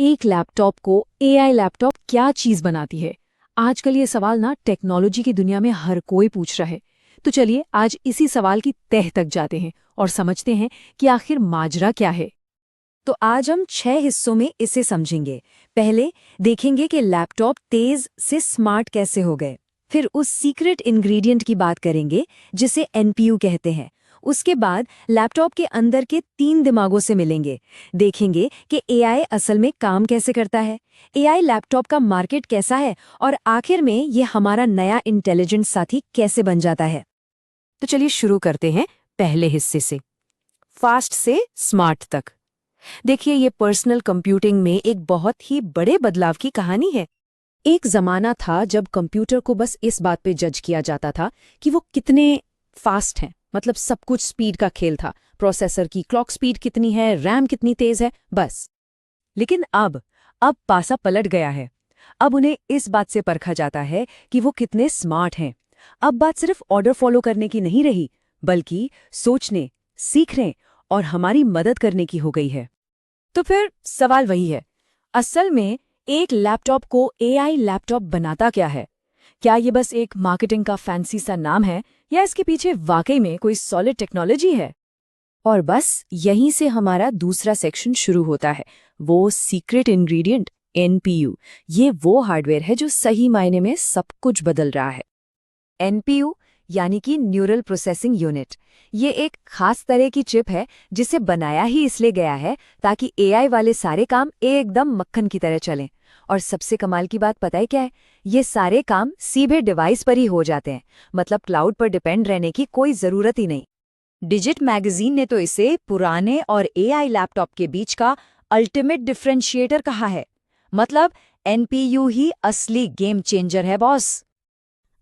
एक लैपटॉप को AI laptop क्या चीज बनाती है? आजकल ये सवाल ना टेक्नोलॉजी की दुनिया में हर कोई पूछ रहा है। तो चलिए आज इसी सवाल की तह तक जाते हैं और समझते हैं कि आखिर माजरा क्या है। तो आज हम 6 हिस्सों में इसे समझेंगे। पहले देखेंगे कि लैपटॉप तेज से स्मार्ट कैसे हो गए। फिर उस सीक्रेट इंग्रेडिएंट की बात करेंगे जिसे एनपीयू कहते हैं। उसके बाद लैपटॉप के अंदर के 3 दिमागों से मिलेंगे। देखेंगे कि एआई असल में काम कैसे करता है, एआई लैपटॉप का मार्केट कैसा है और आखिर में ये हमारा नया इंटेलिजेंट साथी कैसे बन जाता है। तो चलिए शुरू करते हैं पहले हिस्से से, फास्ट से स्मार्ट तक। देखिए, ये पर्सनल कंप्यूटिंग में एक बहुत ही बड़े बदलाव की कहानी है। एक जमाना था जब कंप्यूटर को बस इस बात पे जज किया जाता था कि वो कितने फास्ट हैं, मतलब सब कुछ स्पीड का खेल था। प्रोसेसर की क्लॉक स्पीड कितनी है, रैम कितनी तेज है, बस। लेकिन अब पासा पलट गया है। अब उन्हें इस बात से परखा जाता है कि वो कितने स्मार्ट हैं। अब बात सिर्फ ऑर्डर फॉलो करने की नहीं रही, बल्कि सोचने, सीखने और हमारी मदद करने की हो गई है। तो फिर सवाल वही है, असल में एक लैपटॉप को एआई लैपटॉप बनाता क्या है? क्या ये बस एक मार्केटिंग का फैंसी सा नाम है या इसके पीछे वाकई में कोई सॉलिड टेक्नोलॉजी है? और बस यहीं से हमारा दूसरा सेक्शन शुरू होता है, वो सीक्रेट इंग्रेडिएंट एनपीयू। ये वो हार्डवेयर है जो सही मायने में सब कुछ बदल रहा है। एनपीयू यानी कि न्यूरल प्रोसेसिंग यूनिट, ये एक खास तरह की चिप है जिसे बनाया ही इसलिए गया है ताकि एआई वाले सारे काम एकदम मक्खन की तरह चलें। और सबसे कमाल की बात पता है क्या है? ये सारे काम सीधे डिवाइस पर ही हो जाते हैं, मतलब क्लाउड पर डिपेंड रहने की कोई जरूरत ही नहीं। डिजिट मैगजीन ने तो इसे पुराने और एआई लैपटॉप के बीच का अल्टीमेट डिफरेंशिएटर कहा है। मतलब एनपीयू ही असली गेम चेंजर है बॉस।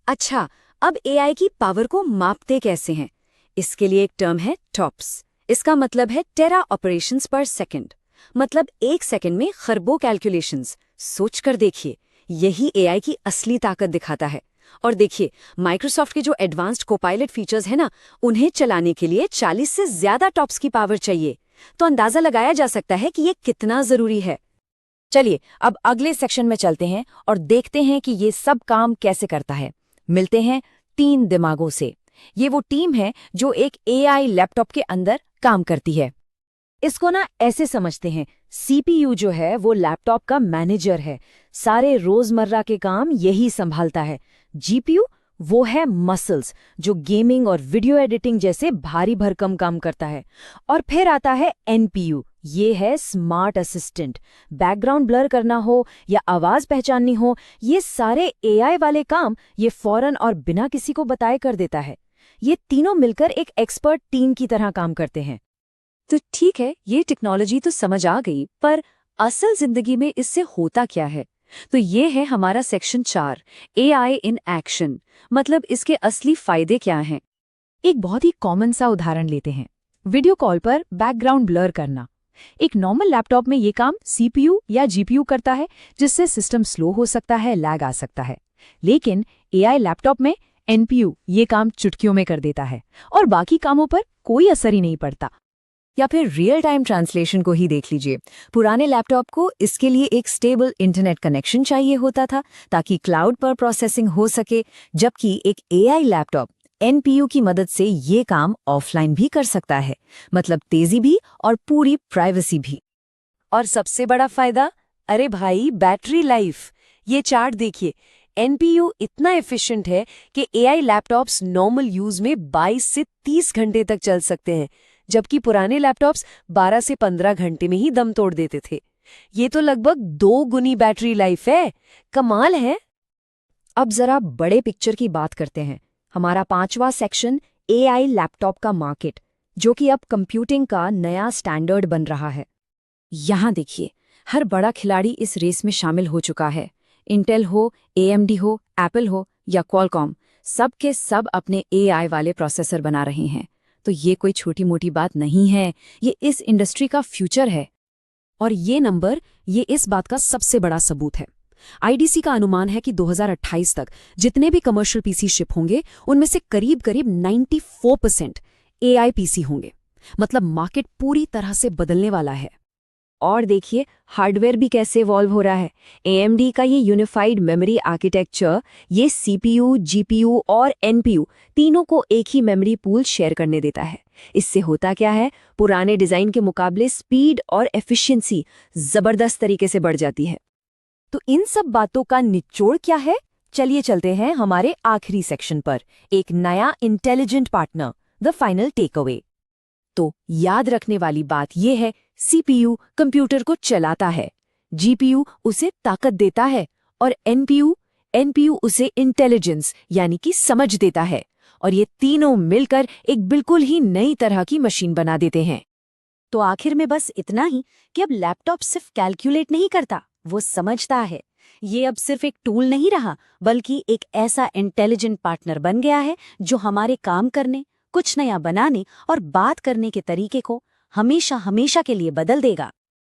अच्छा, अब एआई की पावर को मापते कैसे हैं? इसके लिए एक टर्म है टॉप्स। इसका मतलब है टेरा ऑपरेशंस पर सेकंड, मतलब 1 सेकंड में खरबों कैलकुलेशंस। सोच कर देखिए, यही एआई की असली ताकत दिखाता है। और देखिए, माइक्रोसॉफ्ट के जो एडवांस्ड कोपायलट फीचर्स हैं ना, उन्हें चलाने के लिए 40 से ज्यादा टॉप्स की पावर चाहिए। तो अंदाजा लगाया जा सकता है कि ये कितना जरूरी है। चलिए अब अगले सेक्शन में चलते हैं और देखते हैं कि ये सब काम कैसे करता है। मिलते हैं 3 दिमागों से। ये वो टीम है जो एक एआई लैपटॉप के अंदर काम करती है। इसको ना ऐसे समझते हैं, सीपीयू जो है वो लैपटॉप का मैनेजर है, सारे रोजमर्रा के काम यही संभालता है। जीपीयू वो है मसल्स, जो गेमिंग और वीडियो एडिटिंग जैसे भारी भरकम काम करता है। और फिर आता है एनपीयू, ये है स्मार्ट असिस्टेंट। बैकग्राउंड ब्लर करना हो या आवाज पहचाननी हो, ये सारे एआई वाले काम ये फौरन और बिना किसी को बताए कर देता है। ये तीनों मिलकर एक एक्सपर्ट टीम की तरह काम करते हैं। तो ठीक है, ये टेक्नोलॉजी तो समझ आ गई, पर असल जिंदगी में इससे होता क्या है? तो ये है हमारा सेक्शन 4, एआई इन एक्शन, मतलब इसके असली फायदे क्या हैं। एक बहुत ही कॉमन सा उदाहरण लेते हैं, वीडियो कॉल पर बैकग्राउंड ब्लर करना। एक नॉर्मल लैपटॉप में ये काम सीपीयू या जीपीयू करता है, जिससे सिस्टम स्लो हो सकता है, लैग आ सकता है। लेकिन एआई लैपटॉप में एनपीयू ये काम चुटकियों में कर देता है और बाकी कामों पर कोई असर ही नहीं पड़ता। या फिर रियल टाइम ट्रांसलेशन को ही देख लीजिए। पुराने लैपटॉप को इसके लिए एक स्टेबल इंटरनेट कनेक्शन चाहिए होता था ताकि क्लाउड पर प्रोसेसिंग हो सके, जबकि एक एआई लैपटॉप एनपीयू की मदद से ये काम ऑफलाइन भी कर सकता है, मतलब तेजी भी और पूरी प्राइवेसी भी। और सबसे बड़ा फायदा, अरे भाई, बैटरी लाइफ। ये चार्ट देखिए, एनपीयू इतना एफिशिएंट है कि एआई लैपटॉप्स नॉर्मल यूज में 22 से 30 घंटे तक चल सकते हैं, जबकि पुराने लैपटॉप्स 12 से 15 घंटे में ही दम तोड़ देते थे। ये तो लगभग 2 गुनी बैटरी लाइफ है। कमाल है। अब जरा बड़े पिक्चर की बात करते हैं। हमारा 5वां सेक्शन, एआई लैपटॉप का मार्केट, जो कि अब कंप्यूटिंग का नया स्टैंडर्ड बन रहा है। यहाँ देखिए, हर बड़ा खिलाड़ी इस रेस में शामिल हो चुका है। इंटेल हो, एएमडी हो, एप्पल हो या क्वालकॉम, सब के सब अपने एआई वाले प्रोसेसर बना रहे हैं। तो ये कोई छोटी मोटी बात नहीं है, ये इस इंडस्ट्री का फ्यूचर है। और ये नंबर, ये इस बात का सबसे बड़ा सबूत है। आईडीसी का अनुमान है कि 2028 तक जितने भी कमर्शियल पीसी शिप होंगे, उनमें से करीब करीब 94% एआई पीसी होंगे। मतलब मार्केट पूरी तरह से बदलने वाला है। और देखिए हार्डवेयर भी कैसे इवॉल्व हो रहा है। AMD का ये यूनिफाइड मेमोरी आर्किटेक्चर ये CPU, GPU और NPU तीनों को एक ही मेमोरी पूल शेयर करने देता है। इससे होता क्या है, पुराने डिजाइन के मुकाबले स्पीड और एफिशिएंसी जबरदस्त तरीके से बढ़ जाती है। तो इन सब बातों का निचोड़ क्या है? चलिए चलते हैं हमारे आखिरी सेक्शन पर, एक नया intelligent partner, the final take away. तो याद रखने वाली बात यह है, CPU कंप्यूटर को चलाता है, GPU उसे ताकत देता है और NPU उसे इंटेलिजेंस यानी कि समझ देता है। और ये तीनों मिलकर एक बिल्कुल ही नई तरह की मशीन बना देते हैं। तो आखिर में बस इतना ही कि अब लैपटॉप सिर्फ कैलकुलेट नहीं करता, वो समझता है। ये अब सिर्फ एक टूल नहीं रहा, बल्कि एक ऐसा इंटेलिजेंट पार्टनर बन गया है जो हमारे काम करने, कुछ नया बनाने और बात करने के तरीके को हमेशा हमेशा के लिए बदल देगा।